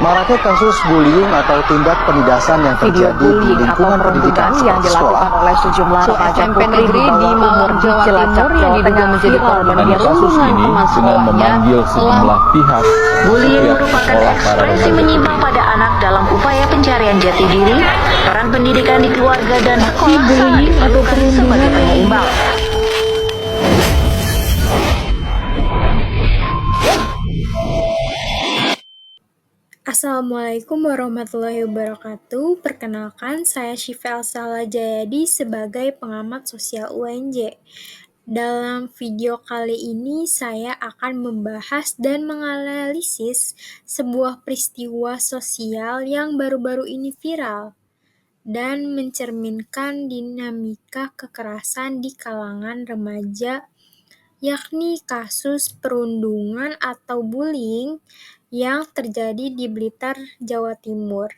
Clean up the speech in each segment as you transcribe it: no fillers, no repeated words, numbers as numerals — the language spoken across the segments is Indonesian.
Maraknya kasus bullying atau tindak penindasan yang Video terjadi di bullying atau lingkungan pendidikan perundungan yang seperti sekolah. dilakukan oleh sejumlah remaja SMP putri negeri di Malang, Jawa Cilacap, Timur yang diduga menjadi korban Dan kasus ini dengan memanggil sejumlah pihak Bullying pihak merupakan sekolah para ekspresi remaja menyimpang pada anak dalam upaya pencarian jati diri, peran pendidikan di keluarga dan sekolah sangat diperlukan sebagai penyeimbang. Assalamualaikum warahmatullahi wabarakatuh. Perkenalkan, saya Syifa Elsala Jayadi sebagai pengamat sosial UNJ. Dalam video kali ini, saya akan membahas dan menganalisis sebuah peristiwa sosial yang baru-baru ini viral dan mencerminkan dinamika kekerasan di kalangan remaja, yakni kasus perundungan atau bullying yang terjadi di Blitar, Jawa Timur.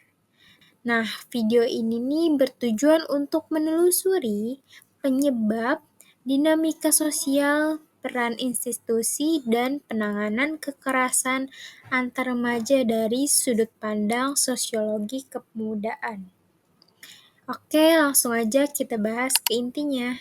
Nah, video ini nih bertujuan untuk menelusuri penyebab, dinamika sosial, peran institusi, dan penanganan kekerasan antar remaja dari sudut pandang sosiologi kepemudaan. Oke, langsung aja kita bahas ke intinya.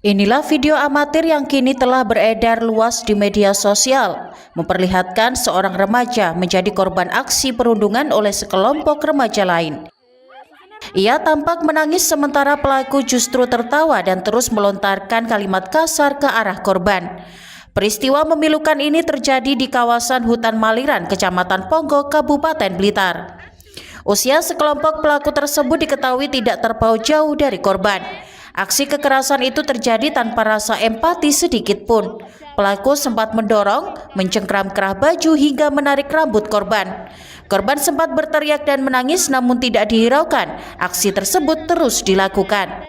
Inilah video amatir yang kini telah beredar luas di media sosial, memperlihatkan seorang remaja menjadi korban aksi perundungan oleh sekelompok remaja lain. Ia tampak menangis sementara pelaku justru tertawa dan terus melontarkan kalimat kasar ke arah korban. Peristiwa memilukan ini terjadi di kawasan hutan Maliran, Kecamatan Ponggok, Kabupaten Blitar. Usia sekelompok pelaku tersebut diketahui tidak terpaut jauh dari korban. Aksi kekerasan itu terjadi tanpa rasa empati sedikit pun. Pelaku sempat mendorong, mencengkram kerah baju hingga menarik rambut korban. Korban sempat berteriak dan menangis namun tidak dihiraukan. Aksi tersebut terus dilakukan.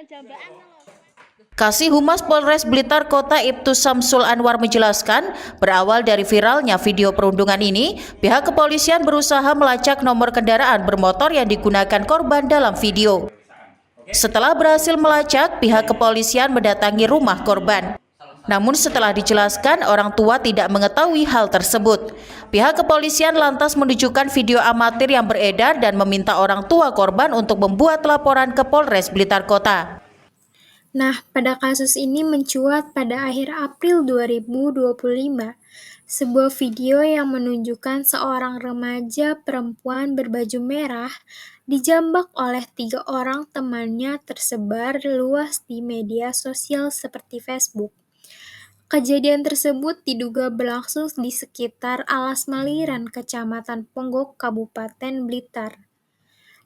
Kasih Humas Polres Blitar Kota Ibtu Samsul Anwar menjelaskan, berawal dari viralnya video perundungan ini, pihak kepolisian berusaha melacak nomor kendaraan bermotor yang digunakan korban dalam video. Setelah berhasil melacak, pihak kepolisian mendatangi rumah korban. Namun setelah dijelaskan, orang tua tidak mengetahui hal tersebut. Pihak kepolisian lantas menunjukkan video amatir yang beredar dan meminta orang tua korban untuk membuat laporan ke Polres Blitar Kota. Nah, pada kasus ini mencuat pada akhir April 2025, sebuah video yang menunjukkan seorang remaja perempuan berbaju merah dijambak oleh 3 orang temannya tersebar luas di media sosial seperti Facebook. Kejadian tersebut diduga berlangsung di sekitar Alas Maliran, Kecamatan Ponggok, Kabupaten Blitar.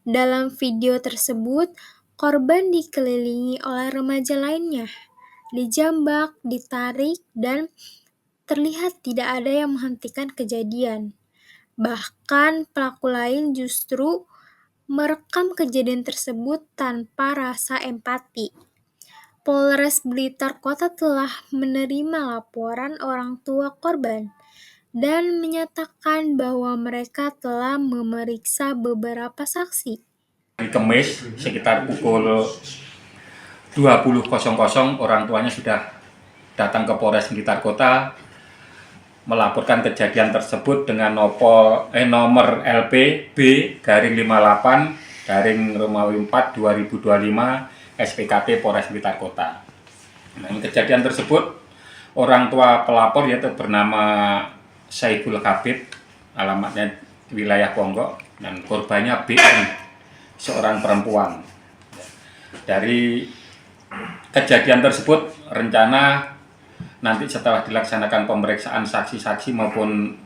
Dalam video tersebut, korban dikelilingi oleh remaja lainnya, dijambak, ditarik, dan terlihat tidak ada yang menghentikan kejadian. Bahkan pelaku lain justru merekam kejadian tersebut tanpa rasa empati. Polres Blitar Kota telah menerima laporan orang tua korban dan menyatakan bahwa mereka telah memeriksa beberapa saksi. Hari Kamis sekitar pukul 20.00 orang tuanya sudah datang ke Polres Blitar Kota melaporkan kejadian tersebut dengan nomor LP B-58-Romawi 4 2025 SPKT Polres Blitar Kota. Nah, kejadian tersebut orang tua pelapor yaitu bernama Saiful Habib, alamatnya wilayah Ponggok, dan korbannya BN, seorang perempuan. Dari kejadian tersebut, rencana nanti setelah dilaksanakan pemeriksaan saksi-saksi maupun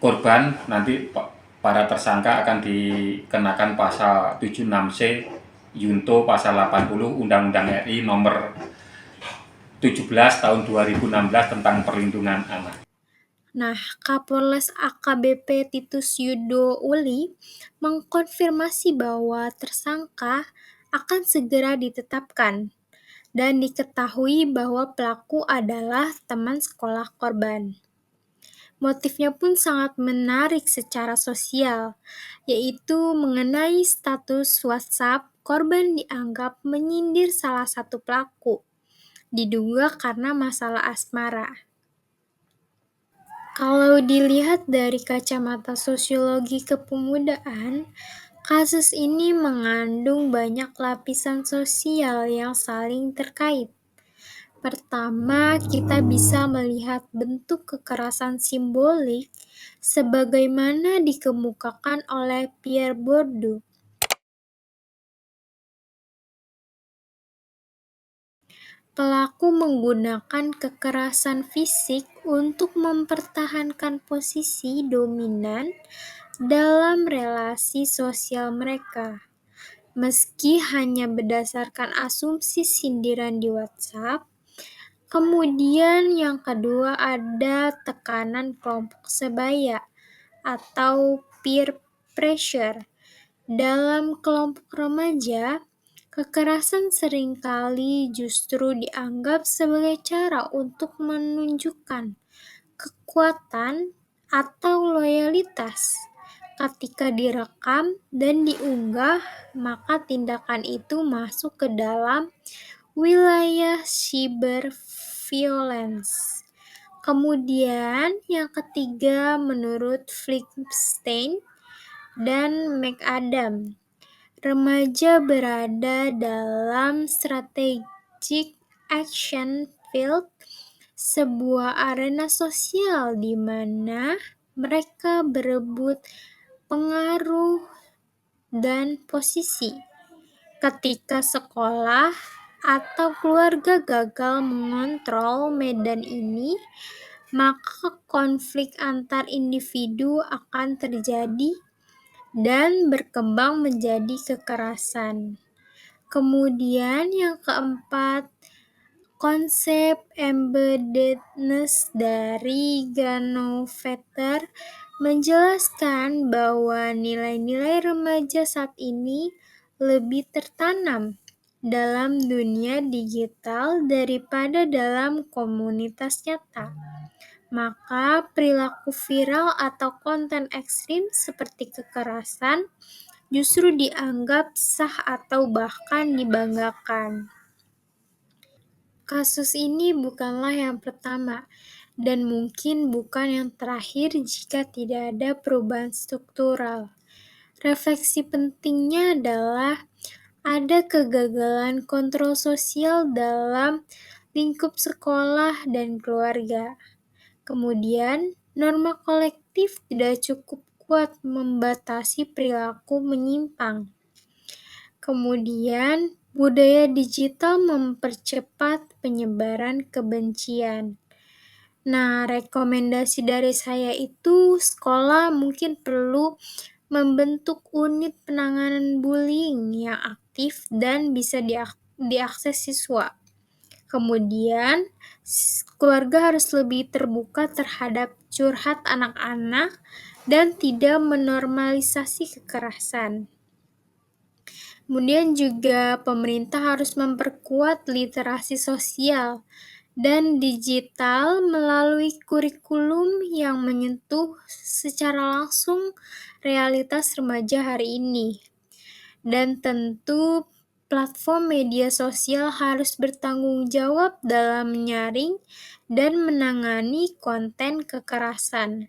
korban, nanti para tersangka akan dikenakan pasal 76C Yunto pasal 80 Undang-Undang RI nomor 17 tahun 2016 tentang perlindungan anak. Nah, Kapolres AKBP Titus Yudo Uli mengkonfirmasi bahwa tersangka akan segera ditetapkan dan diketahui bahwa pelaku adalah teman sekolah korban. Motifnya pun sangat menarik secara sosial, yaitu mengenai status WhatsApp korban dianggap menyindir salah satu pelaku, diduga karena masalah asmara. Kalau dilihat dari kacamata sosiologi kepemudaan, kasus ini mengandung banyak lapisan sosial yang saling terkait. Pertama, kita bisa melihat bentuk kekerasan simbolik sebagaimana dikemukakan oleh Pierre Bourdieu. Pelaku menggunakan kekerasan fisik untuk mempertahankan posisi dominan dalam relasi sosial mereka. Meski hanya berdasarkan asumsi sindiran di WhatsApp. Kemudian yang kedua ada tekanan kelompok sebaya atau peer pressure. Dalam kelompok remaja, kekerasan seringkali justru dianggap sebagai cara untuk menunjukkan kekuatan atau loyalitas. Ketika direkam dan diunggah, maka tindakan itu masuk ke dalam wilayah cyber violence. Kemudian yang ketiga menurut Flickstein dan McAdam, remaja berada dalam strategic action field, sebuah arena sosial di mana mereka berebut pengaruh dan posisi. Ketika sekolah atau keluarga gagal mengontrol medan ini, maka konflik antar individu akan terjadi dan berkembang menjadi kekerasan. Kemudian yang keempat, konsep embeddedness dari Granovetter menjelaskan bahwa nilai-nilai remaja saat ini lebih tertanam dalam dunia digital daripada dalam komunitas nyata. Maka perilaku viral atau konten ekstrim seperti kekerasan justru dianggap sah atau bahkan dibanggakan. Kasus ini bukanlah yang pertama dan mungkin bukan yang terakhir jika tidak ada perubahan struktural. Refleksi pentingnya adalah ada kegagalan kontrol sosial dalam lingkup sekolah dan keluarga. Kemudian, norma kolektif tidak cukup kuat membatasi perilaku menyimpang. Kemudian, budaya digital mempercepat penyebaran kebencian. Nah, rekomendasi dari saya itu sekolah mungkin perlu membentuk unit penanganan bullying yang aktif dan bisa diakses siswa. Kemudian, keluarga harus lebih terbuka terhadap curhat anak-anak dan tidak menormalisasi kekerasan. Kemudian juga pemerintah harus memperkuat literasi sosial dan digital melalui kurikulum yang menyentuh secara langsung realitas remaja hari ini. Dan tentu platform media sosial harus bertanggung jawab dalam menyaring dan menangani konten kekerasan.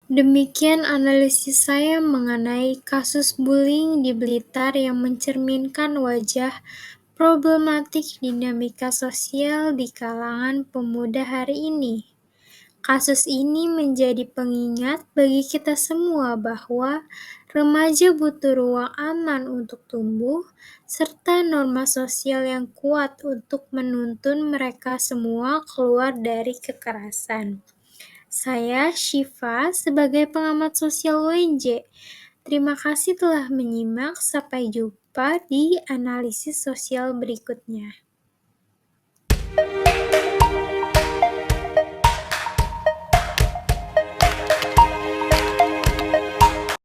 Demikian analisis saya mengenai kasus bullying di Blitar yang mencerminkan wajah problematik dinamika sosial di kalangan pemuda hari ini. Kasus ini menjadi pengingat bagi kita semua bahwa remaja butuh ruang aman untuk tumbuh, serta norma sosial yang kuat untuk menuntun mereka semua keluar dari kekerasan. Saya Syifa sebagai pengamat sosial UNJ. Terima kasih telah menyimak. Sampai jumpa di analisis sosial berikutnya.